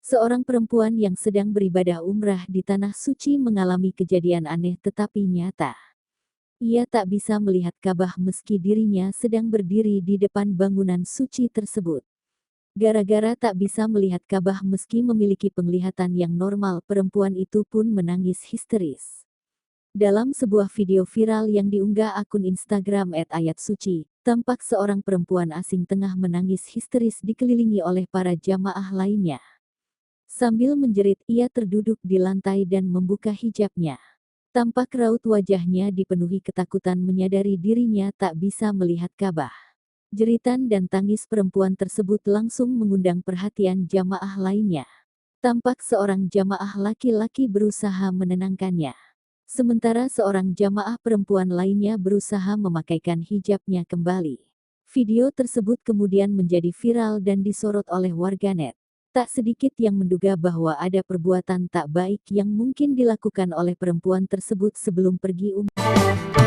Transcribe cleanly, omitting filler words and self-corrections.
Seorang perempuan yang sedang beribadah umrah di tanah suci mengalami kejadian aneh tetapi nyata. Ia tak bisa melihat Ka'bah meski dirinya sedang berdiri di depan bangunan suci tersebut. Gara-gara tak bisa melihat Ka'bah meski memiliki penglihatan yang normal, perempuan itu pun menangis histeris. Dalam sebuah video viral yang diunggah akun Instagram @ayatsuci, tampak seorang perempuan asing tengah menangis histeris dikelilingi oleh para jamaah lainnya. Sambil menjerit, ia terduduk di lantai dan membuka hijabnya. Tampak raut wajahnya dipenuhi ketakutan menyadari dirinya tak bisa melihat Ka'bah. Jeritan dan tangis perempuan tersebut langsung mengundang perhatian jamaah lainnya. Tampak seorang jamaah laki-laki berusaha menenangkannya. Sementara seorang jamaah perempuan lainnya berusaha memakaikan hijabnya kembali. Video tersebut kemudian menjadi viral dan disorot oleh warganet. Tak sedikit yang menduga bahwa ada perbuatan tak baik yang mungkin dilakukan oleh perempuan tersebut sebelum pergi umrah.